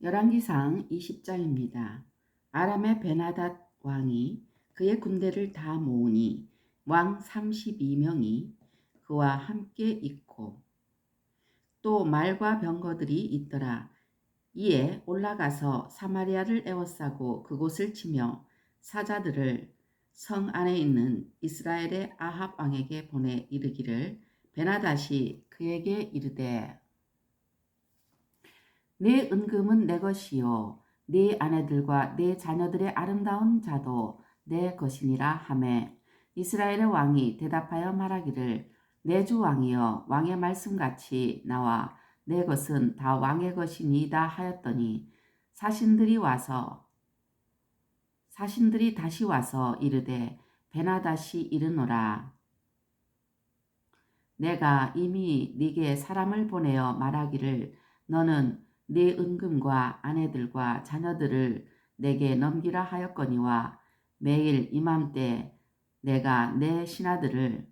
열왕기상 20장입니다. 아람의 베나닷 왕이 그의 군대를 다 모으니 왕 32명이 그와 함께 있고 또 말과 병거들이 있더라. 이에 올라가서 사마리아를 에워싸고 그곳을 치며 사자들을 성 안에 있는 이스라엘의 아합 왕에게 보내 이르기를 베나닷이 그에게 이르되 내 은금은 내 것이요 네 아내들과 네 자녀들의 아름다운 자도 내 것이니라 하매 이스라엘의 왕이 대답하여 말하기를 내 주 왕이여 왕의 말씀같이 나와 내 것은 다 왕의 것이니이다 하였더니 사신들이 다시 와서 이르되 베나닷이 이르노라 내가 이미 네게 사람을 보내어 말하기를 너는 네 은금과 아내들과 자녀들을 내게 넘기라 하였거니와 매일 이맘때 내가 내 신하들을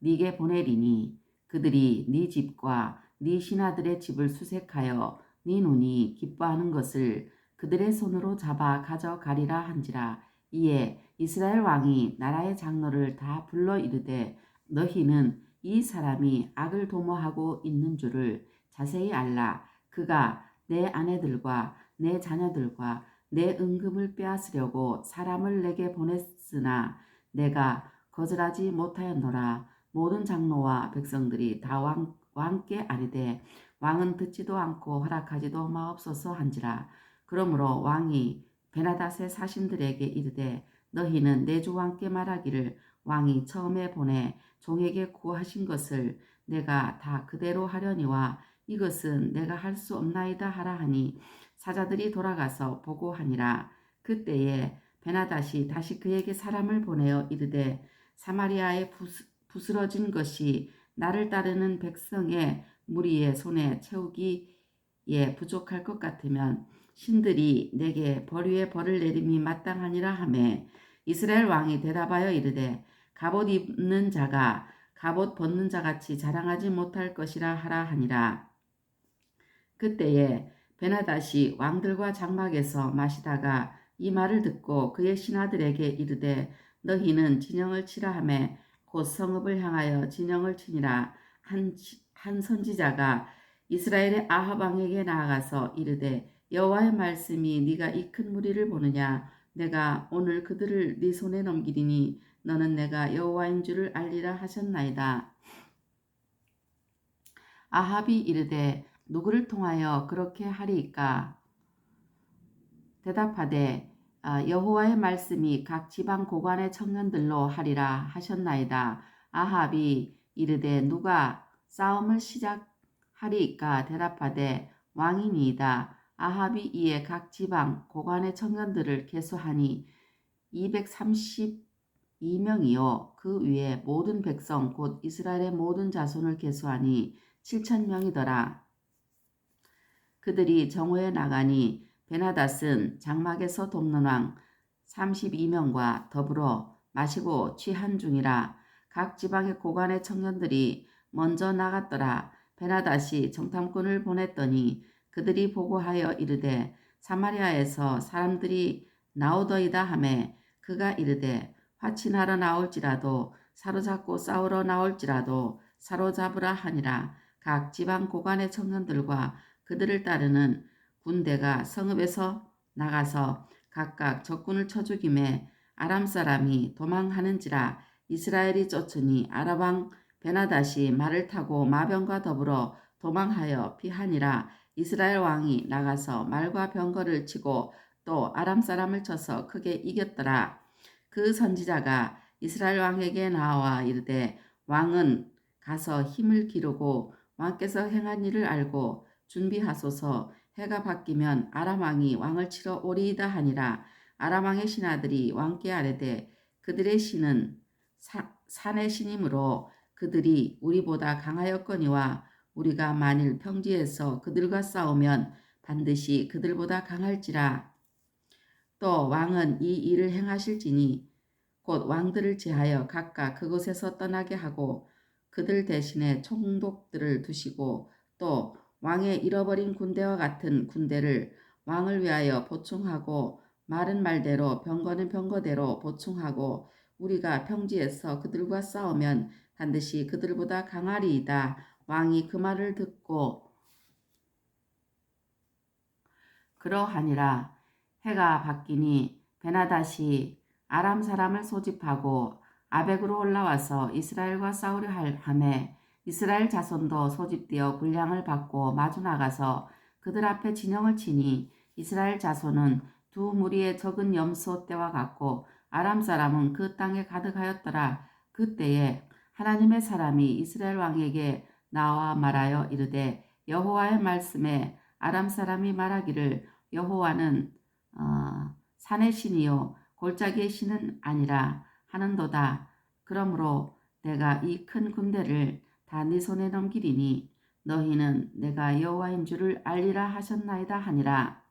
네게 보내리니 그들이 네 집과 네 신하들의 집을 수색하여 네 눈이 기뻐하는 것을 그들의 손으로 잡아 가져가리라 한지라. 이에 이스라엘 왕이 나라의 장로를 다 불러 이르되 너희는 이 사람이 악을 도모하고 있는 줄을 자세히 알라. 그가 내 아내들과 내 자녀들과 내 은금을 빼앗으려고 사람을 내게 보냈으나 내가 거절하지 못하였노라. 모든 장로와 백성들이 다 왕께 아뢰되 왕은 듣지도 않고 허락하지도 마옵소서 한지라. 그러므로 왕이 베나닷의 사신들에게 이르되 너희는 내 주 왕께 말하기를 왕이 처음에 보내 종에게 구하신 것을 내가 다 그대로 하려니와 이것은 내가 할 수 없나이다 하라 하니 사자들이 돌아가서 보고하니라. 그때에 베나닷이 다시 그에게 사람을 보내어 이르되 사마리아에 부스러진 것이 나를 따르는 백성의 무리의 손에 채우기에 부족할 것 같으면 신들이 내게 벌 위에 벌을 내림이 마땅하니라 하매 이스라엘 왕이 대답하여 이르되 갑옷 입는 자가 갑옷 벗는 자같이 자랑하지 못할 것이라 하라 하니라. 그때에 베나닷이 왕들과 장막에서 마시다가 이 말을 듣고 그의 신하들에게 이르되 너희는 진영을 치라 하매 곧 성읍을 향하여 진영을 치니라. 한 선지자가 이스라엘의 아합 왕에게 나아가서 이르되 여호와의 말씀이 네가 이 큰 무리를 보느냐 내가 오늘 그들을 네 손에 넘기리니 너는 내가 여호와인 줄을 알리라 하셨나이다. 아합이 이르되 누구를 통하여 그렇게 하리이까? 대답하되 여호와의 말씀이 각 지방 고관의 청년들로 하리라 하셨나이다. 아합이 이르되 누가 싸움을 시작하리이까? 대답하되 왕이니이다. 아합이 이에 각 지방 고관의 청년들을 계수하니 232명이요 그 위에 모든 백성 곧 이스라엘의 모든 자손을 계수하니 7,000명이더라. 그들이 정오에 나가니 베나닷은 장막에서 돕는 왕 32명과 더불어 마시고 취한 중이라. 각 지방의 고관의 청년들이 먼저 나갔더라. 베나닷이 정탐꾼을 보냈더니 그들이 보고하여 이르되 사마리아에서 사람들이 나오더이다 하매 그가 이르되 화친하러 나올지라도 사로잡고 싸우러 나올지라도 사로잡으라 하니라. 각 지방 고관의 청년들과 그들을 따르는 군대가 성읍에서 나가서 각각 적군을 쳐 죽임에 아람 사람이 도망하는지라. 이스라엘이 쫓으니 아람 왕 베나닷이 말을 타고 마병과 더불어 도망하여 피하니라. 이스라엘 왕이 나가서 말과 병거를 치고 또 아람 사람을 쳐서 크게 이겼더라. 그 선지자가 이스라엘 왕에게 나와 이르되 왕은 가서 힘을 기르고 왕께서 행한 일을 알고 준비하소서. 해가 바뀌면 아람 왕이 왕을 치러 오리이다 하니라. 아람 왕의 신하들이 왕께 아뢰되 그들의 신은 산의 신이므로 그들이 우리보다 강하였거니와 우리가 만일 평지에서 그들과 싸우면 반드시 그들보다 강할지라. 또 왕은 이 일을 행하실지니 곧 왕들을 제하여 각각 그곳에서 떠나게 하고 그들 대신에 총독들을 두시고 또 왕의 잃어버린 군대와 같은 군대를 왕을 위하여 보충하고 말은 말대로 병거는 병거대로 보충하고 우리가 평지에서 그들과 싸우면 반드시 그들보다 강하리이다. 왕이 그 말을 듣고 그러하니라. 해가 바뀌니 베나닷이 아람 사람을 소집하고 아벡으로 올라와서 이스라엘과 싸우려 하매 이스라엘 자손도 소집되어 군량을 받고 마주 나가서 그들 앞에 진영을 치니 이스라엘 자손은 두 무리의 적은 염소 떼와 같고 아람 사람은 그 땅에 가득하였더라. 그때에 하나님의 사람이 이스라엘 왕에게 나와 말하여 이르되 여호와의 말씀에 아람 사람이 말하기를 여호와는 산의 신이요 골짜기의 신은 아니라 하는도다. 그러므로 내가 이 큰 군대를 다 네 손에 넘기리니 너희는 내가 여호와인 줄을 알리라 하셨나이다 하니라.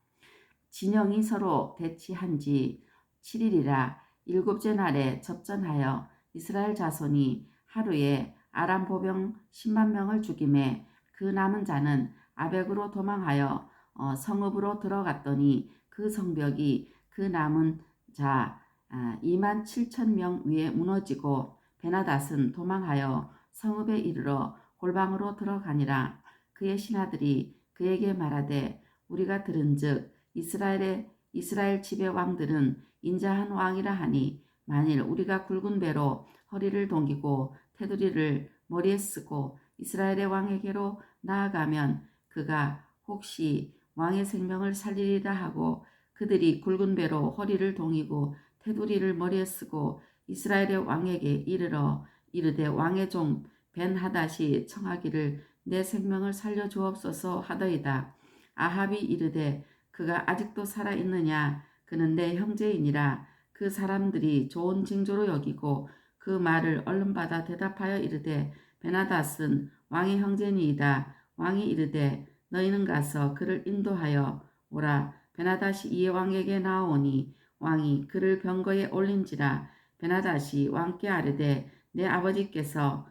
진영이 서로 대치한 지 7일이라 일곱째 날에 접전하여 이스라엘 자손이 하루에 아람 보병 10만 명을 죽임에 그 남은 자는 아벡으로 도망하여 성읍으로 들어갔더니 그 성벽이 그 남은 자 2만 7천 명 위에 무너지고 베나닷은 도망하여 성읍에 이르러 골방으로 들어가니라. 그의 신하들이 그에게 말하되 우리가 들은즉 이스라엘 집의 왕들은 인자한 왕이라 하니 만일 우리가 굵은 배로 허리를 동이고 테두리를 머리에 쓰고 이스라엘의 왕에게로 나아가면 그가 혹시 왕의 생명을 살리리라 하고 그들이 굵은 배로 허리를 동이고 테두리를 머리에 쓰고 이스라엘의 왕에게 이르러 이르되 왕의 종 벤하닷이 청하기를 내 생명을 살려 주옵소서 하더이다. 아합이 이르되 그가 아직도 살아있느냐 그는 내 형제이니라. 그 사람들이 좋은 징조로 여기고 그 말을 얼른 받아 대답하여 이르되 베나닷은 왕의 형제니이다. 왕이 이르되 너희는 가서 그를 인도하여 오라. 베나닷이 이에 왕에게 나오니 왕이 그를 병거에 올린지라. 베나닷이 왕께 아뢰되 내 아버지께서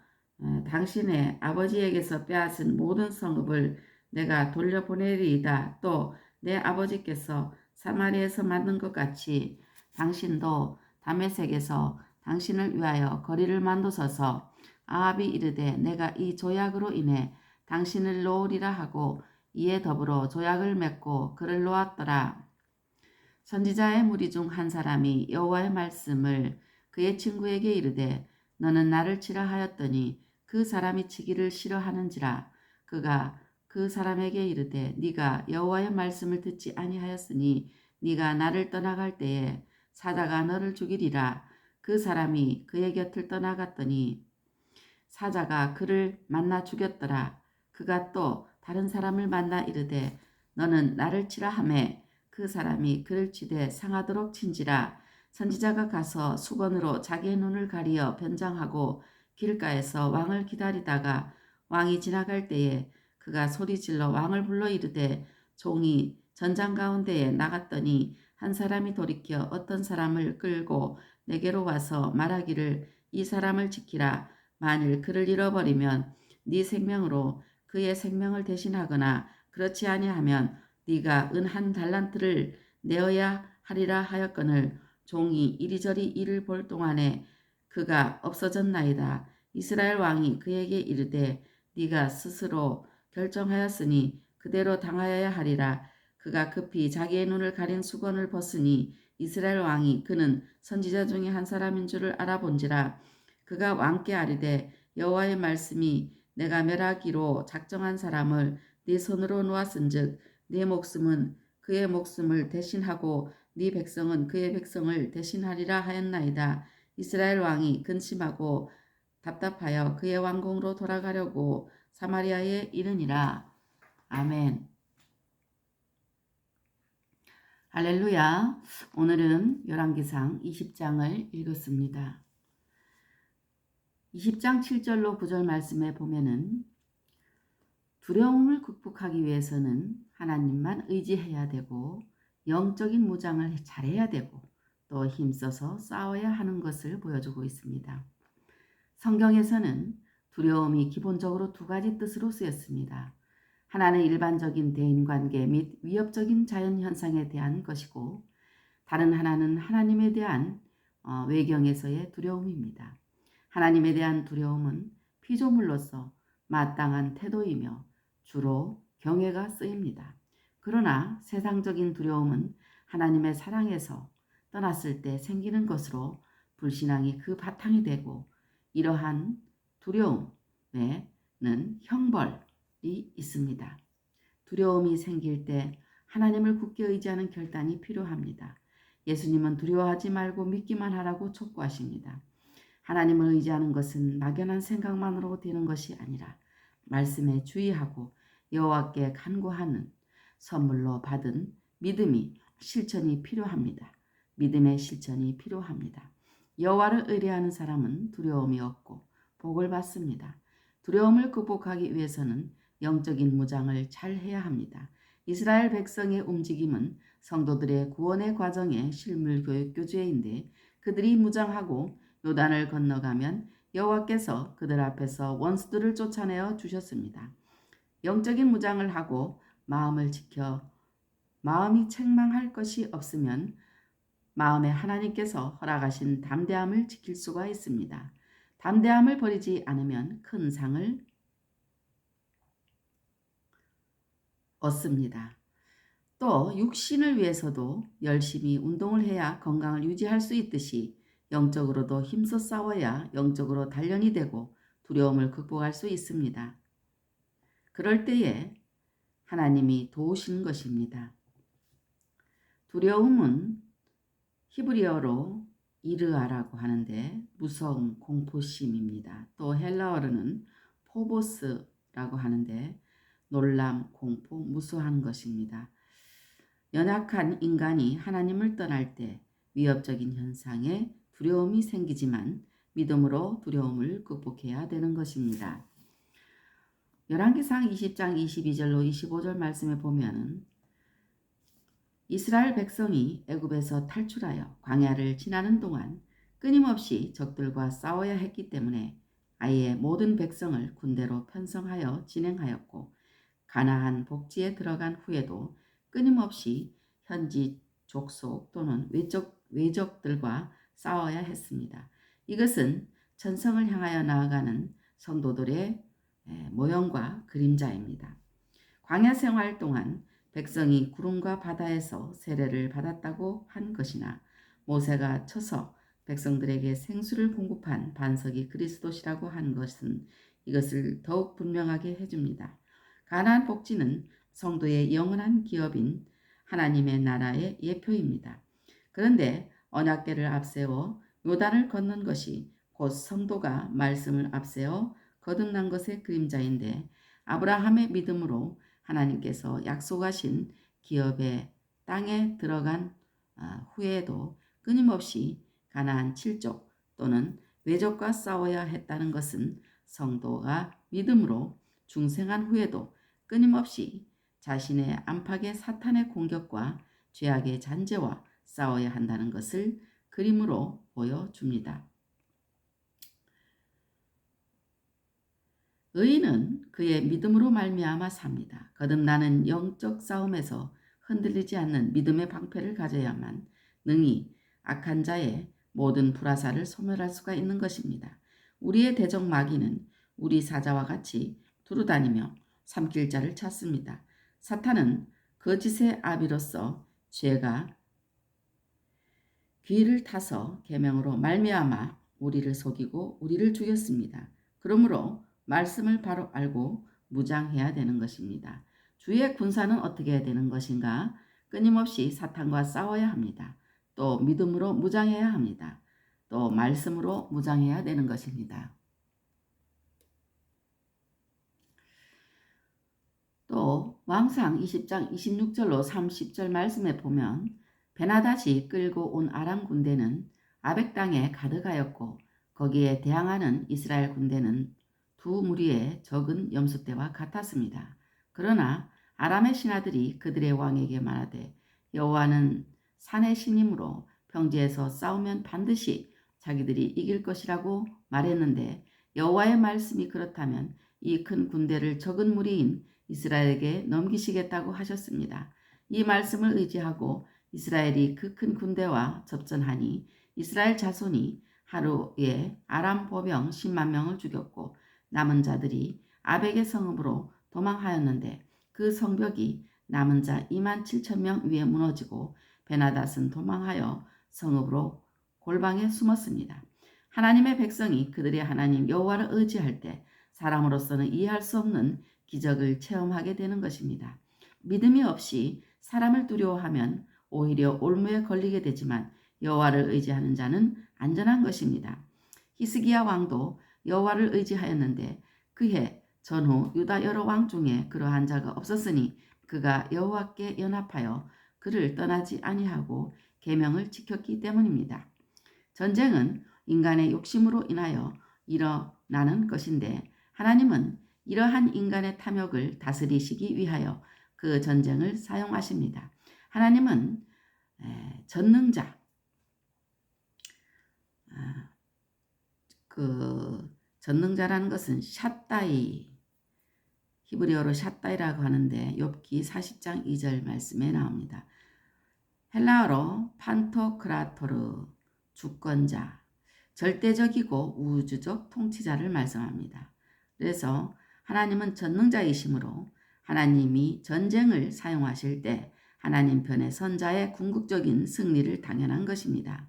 당신의 아버지에게서 빼앗은 모든 성읍을 내가 돌려보내리이다. 또 내 아버지께서 사마리에서 만든 것 같이 당신도 다메섹에서 당신을 위하여 거리를 만드소서. 아합이 이르되 내가 이 조약으로 인해 당신을 놓으리라 하고 이에 더불어 조약을 맺고 그를 놓았더라. 선지자의 무리 중 한 사람이 여호와의 말씀을 그의 친구에게 이르되 너는 나를 치라 하였더니 그 사람이 치기를 싫어하는지라. 그가 그 사람에게 이르되 네가 여호와의 말씀을 듣지 아니하였으니 네가 나를 떠나갈 때에 사자가 너를 죽이리라. 그 사람이 그의 곁을 떠나갔더니 사자가 그를 만나 죽였더라. 그가 또 다른 사람을 만나 이르되 너는 나를 치라 하매 그 사람이 그를 치되 상하도록 친지라. 선지자가 가서 수건으로 자기의 눈을 가리어 변장하고 길가에서 왕을 기다리다가 왕이 지나갈 때에 그가 소리질러 왕을 불러 이르되 종이 전장 가운데에 나갔더니 한 사람이 돌이켜 어떤 사람을 끌고 내게로 와서 말하기를 이 사람을 지키라. 만일 그를 잃어버리면 네 생명으로 그의 생명을 대신하거나 그렇지 아니하면 네가 은 한 달란트를 내어야 하리라 하였거늘 종이 이리저리 이를 볼 동안에 그가 없어졌나이다. 이스라엘 왕이 그에게 이르되 네가 스스로 결정하였으니 그대로 당하여야 하리라. 그가 급히 자기의 눈을 가린 수건을 벗으니 이스라엘 왕이 그는 선지자 중에 한 사람인 줄을 알아본지라. 그가 왕께 아뢰되 여호와의 말씀이 내가 멸하기로 작정한 사람을 네 손으로 놓았은즉 네 목숨은 그의 목숨을 대신하고 네 백성은 그의 백성을 대신하리라 하였나이다. 이스라엘 왕이 근심하고 답답하여 그의 왕궁으로 돌아가려고 사마리아에 이르니라. 아멘. 할렐루야. 오늘은 열왕기상 20장을 읽었습니다. 20장 7절로 9절 말씀에 보면은 두려움을 극복하기 위해서는 하나님만 의지해야 되고 영적인 무장을 잘해야 되고 또 힘써서 싸워야 하는 것을 보여주고 있습니다. 성경에서는 두려움이 기본적으로 두 가지 뜻으로 쓰였습니다. 하나는 일반적인 대인관계 및 위협적인 자연현상에 대한 것이고 다른 하나는 하나님에 대한 외경에서의 두려움입니다. 하나님에 대한 두려움은 피조물로서 마땅한 태도이며 주로 경외가 쓰입니다. 그러나 세상적인 두려움은 하나님의 사랑에서 떠났을 때 생기는 것으로 불신앙이 그 바탕이 되고 이러한 두려움에는 형벌이 있습니다. 두려움이 생길 때 하나님을 굳게 의지하는 결단이 필요합니다. 예수님은 두려워하지 말고 믿기만 하라고 촉구하십니다. 하나님을 의지하는 것은 막연한 생각만으로 되는 것이 아니라 말씀에 주의하고 여호와께 간구하는 선물로 받은 믿음이 실천이 필요합니다. 믿음의 실천이 필요합니다. 여호와를 의뢰하는 사람은 두려움이 없고 복을 받습니다. 두려움을 극복하기 위해서는 영적인 무장을 잘 해야 합니다. 이스라엘 백성의 움직임은 성도들의 구원의 과정의 실물 교육 교재인데 그들이 무장하고 요단을 건너가면 여호와께서 그들 앞에서 원수들을 쫓아내어 주셨습니다. 영적인 무장을 하고 마음을 지켜 마음이 책망할 것이 없으면 마음에 하나님께서 허락하신 담대함을 지킬 수가 있습니다. 담대함을 버리지 않으면 큰 상을 얻습니다. 또 육신을 위해서도 열심히 운동을 해야 건강을 유지할 수 있듯이 영적으로도 힘써 싸워야 영적으로 단련이 되고 두려움을 극복할 수 있습니다. 그럴 때에 하나님이 도우시는 것입니다. 두려움은 히브리어로 이르아라고 하는데 무서움, 공포심입니다. 또 헬라어로는 포보스라고 하는데 놀람, 공포, 무서워하는 것입니다. 연약한 인간이 하나님을 떠날 때 위협적인 현상에 두려움이 생기지만 믿음으로 두려움을 극복해야 되는 것입니다. 열왕기상 20장 22절로 25절 말씀에 보면 이스라엘 백성이 애굽에서 탈출하여 광야를 지나는 동안 끊임없이 적들과 싸워야 했기 때문에 아예 모든 백성을 군대로 편성하여 진행하였고 가나안 복지에 들어간 후에도 끊임없이 현지 족속 또는 외적들과 싸워야 했습니다. 이것은 천성을 향하여 나아가는 성도들의 모형과 그림자입니다. 광야 생활 동안 백성이 구름과 바다에서 세례를 받았다고 한 것이나 모세가 쳐서 백성들에게 생수를 공급한 반석이 그리스도시라고 한 것은 이것을 더욱 분명하게 해줍니다. 가나안 복지는 성도의 영원한 기업인 하나님의 나라의 예표입니다. 그런데 언약궤를 앞세워 요단을 건넌 것이 곧 성도가 말씀을 앞세워 거듭난 것의 그림자인데 아브라함의 믿음으로 하나님께서 약속하신 기업의 땅에 들어간 후에도 끊임없이 가나안 7족 또는 외적과 싸워야 했다는 것은 성도가 믿음으로 중생한 후에도 끊임없이 자신의 안팎의 사탄의 공격과 죄악의 잔재와 싸워야 한다는 것을 그림으로 보여줍니다. 의인은 그의 믿음으로 말미암아 삽니다. 거듭나는 영적 싸움에서 흔들리지 않는 믿음의 방패를 가져야만 능히 악한 자의 모든 불화살을 소멸할 수가 있는 것입니다. 우리의 대적 마귀는 우리 사자와 같이 두루다니며 삼킬 자를 찾습니다. 사탄은 거짓의 아비로서 죄가 귀를 타서 계명으로 말미암아 우리를 속이고 우리를 죽였습니다. 그러므로 말씀을 바로 알고 무장해야 되는 것입니다. 주의 군사는 어떻게 해야 되는 것인가? 끊임없이 사탄과 싸워야 합니다. 또 믿음으로 무장해야 합니다. 또 말씀으로 무장해야 되는 것입니다. 또 왕상 20장 26절로 30절 말씀에 보면 베나닷이 끌고 온 아람 군대는 아벡 땅에 가득하였고 거기에 대항하는 이스라엘 군대는 두 무리의 적은 염소떼와 같았습니다. 그러나 아람의 신하들이 그들의 왕에게 말하되 여호와는 산의 신이므로 평지에서 싸우면 반드시 자기들이 이길 것이라고 말했는데 여호와의 말씀이 그렇다면 이 큰 군대를 적은 무리인 이스라엘에게 넘기시겠다고 하셨습니다. 이 말씀을 의지하고 이스라엘이 그 큰 군대와 접전하니 이스라엘 자손이 하루에 아람 보병 10만 명을 죽였고 남은 자들이 아벡의 성읍으로 도망하였는데 그 성벽이 남은 자 2만 7천 명 위에 무너지고 베나닷은 도망하여 성읍으로 골방에 숨었습니다. 하나님의 백성이 그들의 하나님 여호와를 의지할 때 사람으로서는 이해할 수 없는 기적을 체험하게 되는 것입니다. 믿음이 없이 사람을 두려워하면 오히려 올무에 걸리게 되지만 여호와를 의지하는 자는 안전한 것입니다. 히스기야 왕도 여호와를 의지하였는데 그해 전후 유다 여러 왕 중에 그러한 자가 없었으니 그가 여호와께 연합하여 그를 떠나지 아니하고 계명을 지켰기 때문입니다. 전쟁은 인간의 욕심으로 인하여 일어나는 것인데 하나님은 이러한 인간의 탐욕을 다스리시기 위하여 그 전쟁을 사용하십니다. 하나님은 전능자, 그 전능자라는 것은 샷다이, 히브리어로 샷다이라고 하는데 욥기 40장 2절 말씀에 나옵니다. 헬라어로 판토크라토르, 주권자, 절대적이고 우주적 통치자를 말씀합니다. 그래서 하나님은 전능자이시므로 하나님이 전쟁을 사용하실 때 하나님 편의 선자의 궁극적인 승리를 당연한 것입니다.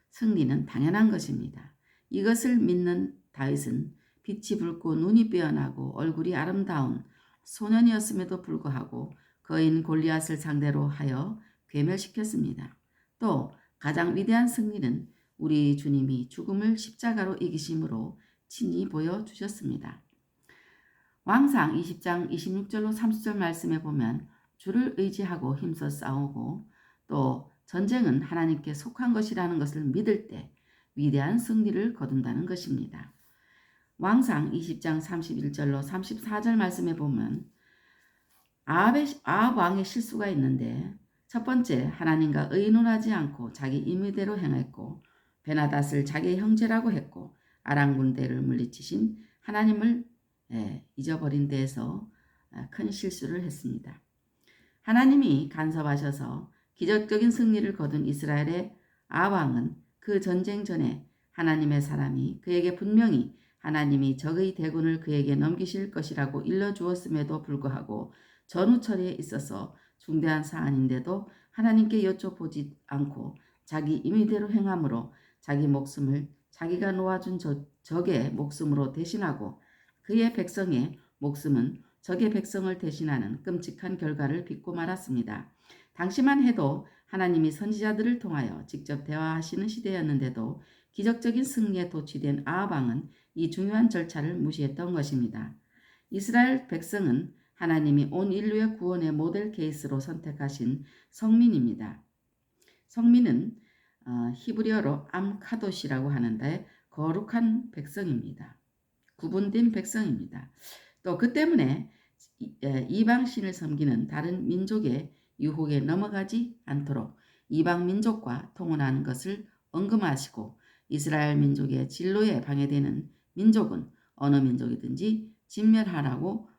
승리는 당연한 것입니다. 이것을 믿는 다윗은 빛이 붉고 눈이 빼어나고 얼굴이 아름다운 소년이었음에도 불구하고 거인 골리앗을 상대로 하여 괴멸시켰습니다. 또 가장 위대한 승리는 우리 주님이 죽음을 십자가로 이기심으로 친히 보여주셨습니다. 왕상 20장 26절로 30절 말씀에 보면 주를 의지하고 힘써 싸우고 또 전쟁은 하나님께 속한 것이라는 것을 믿을 때 위대한 승리를 거둔다는 것입니다. 왕상 20장 31절로 34절 말씀에 보면 아합 왕의 실수가 있는데 첫 번째, 하나님과 의논하지 않고 자기 임의대로 행했고 베나닷을 자기의 형제라고 했고 아람 군대를 물리치신 하나님을 잊어버린 데에서 큰 실수를 했습니다. 하나님이 간섭하셔서 기적적인 승리를 거둔 이스라엘의 아합 왕은 그 전쟁 전에 하나님의 사람이 그에게 분명히 하나님이 적의 대군을 그에게 넘기실 것이라고 일러주었음에도 불구하고 전후 처리에 있어서 중대한 사안인데도 하나님께 여쭤보지 않고 자기 임의대로 행함으로 자기 목숨을 자기가 놓아준 적의 목숨으로 대신하고 그의 백성의 목숨은 적의 백성을 대신하는 끔찍한 결과를 빚고 말았습니다. 당시만 해도 하나님이 선지자들을 통하여 직접 대화하시는 시대였는데도 기적적인 승리에 도취된 아합 왕은 이 중요한 절차를 무시했던 것입니다. 이스라엘 백성은 하나님이 온 인류의 구원의 모델 케이스로 선택하신 성민입니다. 성민은 히브리어로 암카도시라고 하는데 거룩한 백성입니다. 구분된 백성입니다. 또 그 때문에 이방신을 섬기는 다른 민족의 유혹에 넘어가지 않도록 이방 민족과 통혼하는 것을 언급하시고 이스라엘 민족의 진로에 방해되는 민족은 어느 민족이든지 진멸하고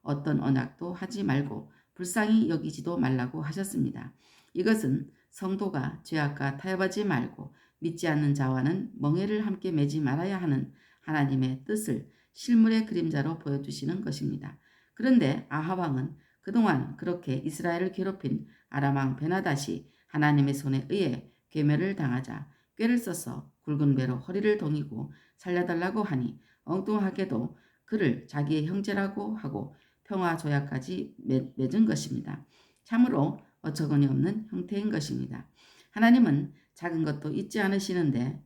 어떤 언약도 하지 말고 불쌍히 여기지도 말라고 하셨습니다. 이것은 성도가 죄악과 타협하지 말고 믿지 않는 자와는 멍에를 함께 매지 말아야 하는 하나님의 뜻을 실물의 그림자로 보여주시는 것입니다. 그런데 아합 왕은 그동안 그렇게 이스라엘을 괴롭힌 아람 왕 베나닷이 하나님의 손에 의해 괴멸을 당하자 꾀를 써서 굵은 배로 허리를 동이고 살려달라고 하니 엉뚱하게도 그를 자기의 형제라고 하고 평화 조약까지 맺은 것입니다. 참으로 어처구니 없는 형태인 것입니다. 하나님은 작은 것도 잊지 않으시는데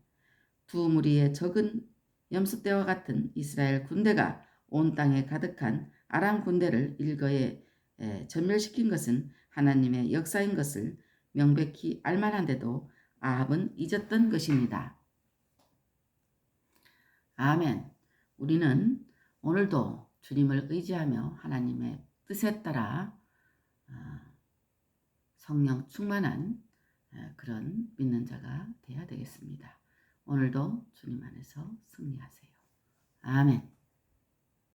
두 무리의 적은 염소떼와 같은 이스라엘 군대가 온 땅에 가득한 아람 군대를 일거에 전멸시킨 것은 하나님의 역사인 것을 명백히 알만한데도 아합은 잊었던 것입니다. 아멘. 우리는 오늘도 주님을 의지하며 하나님의 뜻에 따라 성령 충만한 그런 믿는 자가 되어야 되겠습니다. 오늘도 주님 안에서 승리하세요. 아멘.